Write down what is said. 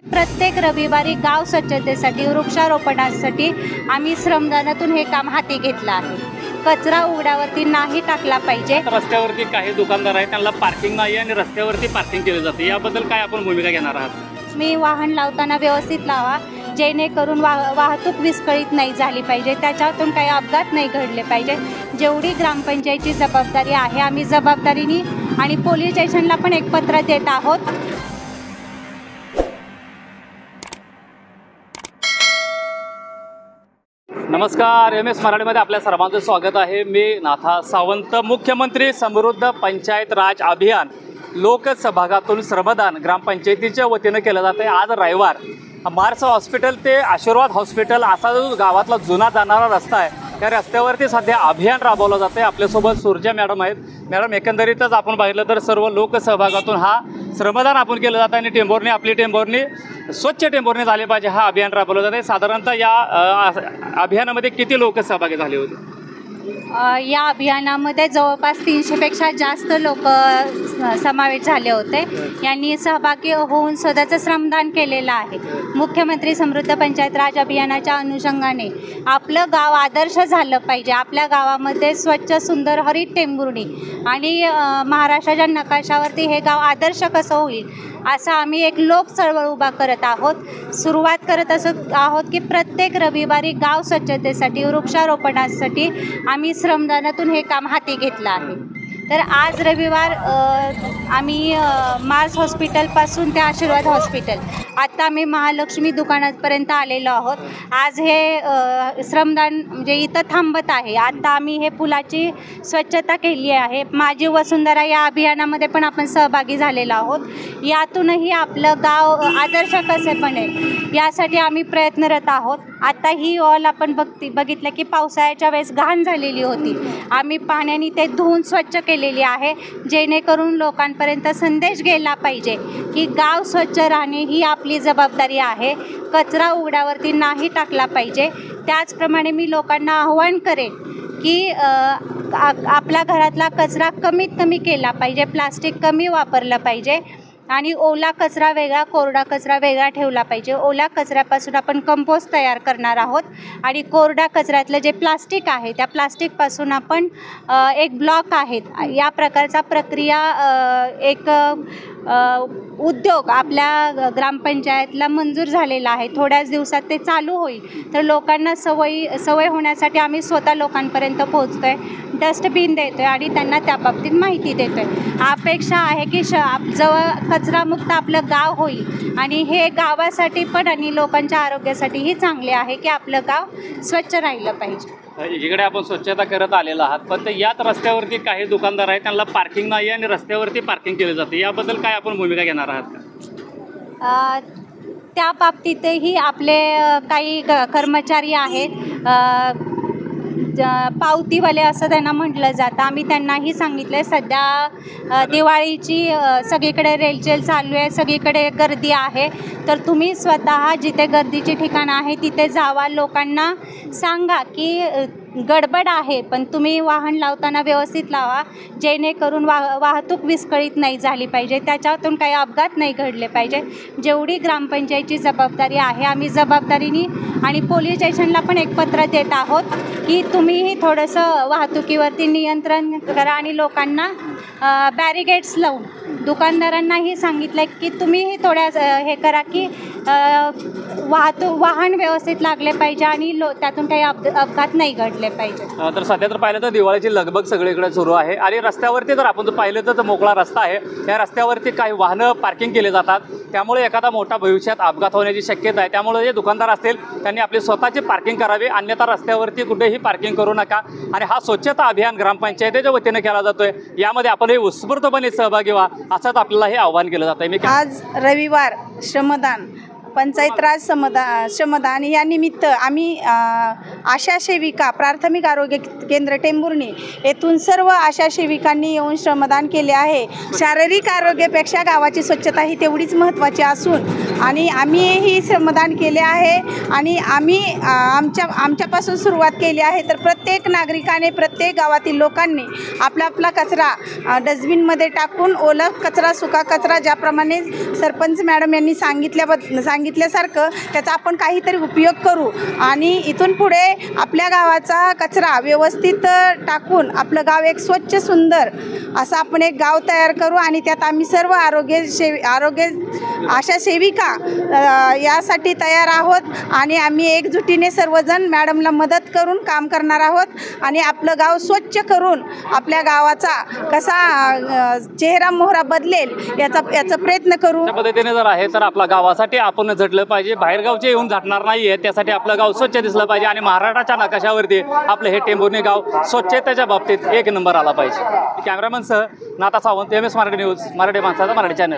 प्रत्येक रविवारी गाव स्वच्छतेसाठी वृक्षारोपणासाठी आम्ही श्रमदानातून हे काम हाती घेतलं आहे। कचरा उघड्यावरती नाही टाकला पाहिजे। रस्त्यावरती काही दुकानदार आहेत त्यांना पार्किंग नाही आणि रस्त्यावरती पार्किंग केले जाते, याबद्दल काय आपण भूमिका घेणार आहात? मी वाहन लावताना व्यवस्थित लावा, जेणेकरून वाहतूक विस्कळीत नाही झाली पाहिजे, त्याच्यातून काही अपघात नाही घडले पाहिजे। जेवढी ग्रामपंचायतीची जबाबदारी आहे आम्ही जबाबदारीने आणि पोलीस स्टेशनला पण एक पत्र देत आहोत। नमस्कार, MS मराठीमध्ये आपल्या सर्वांचं स्वागत आहे। मी नाथा सावंत। मुख्यमंत्री समृद्ध पंचायत राज अभियान लोकसहभागातून श्रमदान ग्रामपंचायतीच्या वतीनं केलं जातं आहे। आज रविवार मार्स हॉस्पिटल ते आशीर्वाद हॉस्पिटल असा जो गावातला जुना जाणारा रस्ता आहे, त्या रस्त्यावरती सध्या अभियान राबवलं जातं आहे। आपल्यासोबत सुरजा मॅडम आहेत। मॅडम, एकंदरीतच आपण पाहिलं तर सर्व लोकसहभागातून हा श्रमदान आपण केलं जातं आणि टेंभुर्णी आपली टेंभुर्णी स्वच्छ टेंभुर्णी झाले पाहिजे हा अभियान राबवलं जातं आहे। साधारणतः या अभियानामध्ये किती लोक सहभागी झाले होते? या अभियानामध्ये जवळपास 300पेक्षा जास्त लोक समावेश झाले होते। यांनी सहभागी होऊन स्वतःचं श्रमदान केलेलं आहे। मुख्यमंत्री समृद्ध पंचायत राज अभियानाच्या अनुषंगाने आपलं गाव आदर्श झालं पाहिजे, आपल्या गावामध्ये स्वच्छ सुंदर हरित टेंभुर्णी आणि महाराष्ट्राच्या नकाशावरती हे गाव आदर्श कसं होईल असा आम्ही एक लोक चळवळ उभा करत आहोत। सुरुवात करत असं आहोत की प्रत्येक रविवारी गाव स्वच्छतेसाठी वृक्षारोपणासाठी आम्ही श्रमदानातून हे काम हाती घेतलं आहे। तर आज रविवार आम्ही मार्स हॉस्पिटलपासून ते आशीर्वाद हॉस्पिटल आत्ता आम्ही महालक्ष्मी दुकानापर्यंत आलेलो आहोत। आज हे श्रमदान म्हणजे इथं थांबत आहे। आत्ता आम्ही हे पुलाची स्वच्छता केली आहे। माझी वसुंधरा या अभियानामध्ये पण आपण सहभागी झालेलो आहोत। यातूनही आपलं गाव आदर्श कसे बनेल यासाठी आम्ही प्रयत्नरत आहोत। आता ही ऑल आपण बघितलं की पावसाळ्याच्या वेळेस घाण झालेली होती, आम्ही पाण्याने ते धुवून स्वच्छ केलेली आहे, जेणेकरून लोकांपर्यंत संदेश गेला पाहिजे की गाव स्वच्छ राहणे ही आपली जबाबदारी आहे, कचरा उघड्यावरती नाही टाकला पाहिजे। त्याचप्रमाणे मी लोकांना आव्हान करेन की आपल्या घरातला कचरा कमीत कमी केला पाहिजे, प्लास्टिक कमी वापरलं पाहिजे आणि ओला कचरा वेगळा कोरडा कचरा वेगळा ठेवला पाहिजे। ओला कचऱ्यापासून आपण कंपोस्ट तयार करणार आहोत आणि कोरड्या कचऱ्यातलं जे प्लास्टिक आहे त्या प्लास्टिकपासून आपण एक ब्लॉक आहेत या प्रकारचा प्रक्रिया एक उद्योग आपल्या ग्रामपंचायतला मंजूर झालेला आहे। थोड्याच दिवसात ते चालू होईल, तर लोकांना सवय होण्यासाठी आम्ही स्वतः लोकांपर्यंत पोहोचतो आहे, डस्टबिन देतो आहे आणि त्यांना त्या बाबतीत माहिती देतो आहे। अपेक्षा आहे की जवळ कचरामुक्त आपलं गाव होईल आणि हे गावासाठी पण आणि लोकांच्या आरोग्यासाठीही चांगले आहे की आपलं गाव स्वच्छ राहिलं पाहिजे। इकडे आपण स्वच्छता करत आलेलो आहात, पण याच रस्त्यावरती काही दुकानदार आहेत त्यांना पार्किंग नाही आणि रस्त्यावरती पार्किंग केले जाते, याबद्दल काय आपण भूमिका घेणार आहात का? त्या बाबतीतही आपले काही कर्मचारी आहेत, पावतीवाले असं त्यांना म्हटलं जातं। आम्ही त्यांनाही सांगितलं सध्या दिवाळीची सगळीकडे रेलचेल चालू आहे, सगळीकडे गर्दी आहे, तर तुम्ही स्वतः जिथे गर्दीची ठिकाणं आहे तिथे जावा, लोकांना सांगा की गडबड आहे पण तुम्ही वाहन लावताना व्यवस्थित लावा, जेणेकरून वाहतूक विस्कळीत नाही झाली पाहिजे, त्याच्यातून काही अपघात नाही घडले पाहिजे। जेवढी ग्रामपंचायतीची जबाबदारी आहे आम्ही जबाबदारीने आणि पोलीस स्टेशनला पण एक पत्र देत आहोत की तुम्हीही थोडंसं वाहतुकीवरती नियंत्रण करा आणि लोकांना बॅरिगेट्स लावून दुकानदारांनाही सांगितलं की तुम्हीही थोड्या हे करा की वाहन व्यवस्थित लागले पाहिजे आणि त्यातून काही अपघात नाही घडले पाहिजे। तर सध्या तर पाहिलं तर दिवाळीची लगबग सगळीकडे सुरू आहे आणि रस्त्यावरती जर आपण पाहिलं तर मोकळा रस्ता आहे, त्या रस्त्यावरती काही वाहनं पार्किंग केले जातात, त्यामुळे एखादा मोठा भविष्यात अपघात होण्याची शक्यता आहे। त्यामुळे जे दुकानदार असतील त्यांनी आपली स्वतःची पार्किंग करावी, अन्यथा रस्त्यावरती कुठेही पार्किंग करू नका। आणि हा स्वच्छता अभियान ग्रामपंचायतीच्या वतीने केला जातोय, यामध्ये आपणही उत्स्फूर्तपणे सहभागी व्हा असंच आपल्याला हे आवाहन केलं जातं आहे। आज रविवार श्रमदान पंचायत राज श्रमदान या निमित्त आम्ही आशा सेविका प्राथमिक आरोग्य केंद्र टेंभुर्णी येथून सर्व आशा सेविकांनी येऊन श्रमदान केले आहे। शारीरिक आरोग्यापेक्षा गावाची स्वच्छता ही तेवढीच महत्त्वाची असून आणि आम्हीही श्रमदान केले आहे आणि आमच्यापासून सुरुवात केली आहे. तर प्रत्येक नागरिकाने, प्रत्येक गावातील लोकांनी आपला आपला कचरा डस्टबिनमध्ये टाकून ओला कचरा, सुका कचरा ज्याप्रमाणे सरपंच मॅडम यांनी सांगितल्यासारखं त्याचा आपण काहीतरी उपयोग करू आणि इथून पुढे आपल्या गावाचा कचरा व्यवस्थित टाकून आपलं गाव एक स्वच्छ सुंदर असं आपण एक गाव तयार करू आणि त्यात आम्ही सर्व आरोग्य आशा सेविका यासाठी तयार आहोत आणि आम्ही एकजुटीने सर्वजण मॅडमला मदत करून काम करणार आहोत आणि आपलं गाव स्वच्छ करून आपल्या गावाचा कसा चेहरा मोहरा बदलेल याचा प्रयत्न करू. त्या पद्धतीने जर आहे तर आपल्या गावासाठी आपण झटलं पाहिजे, बाहेरगावचे येऊन झटणार नाहीये, त्यासाठी आपलं गाव स्वच्छ दिसलं पाहिजे आणि महाराष्ट्राच्या नकाशावरती आपलं हे टेंभुर्णी गाव स्वच्छतेच्या बाबतीत एक नंबर आला पाहिजे. कॅमेरामन सह नाथा सावंत, MS मराठी न्यूज, मराठी माणसाचा मराठी चॅनल.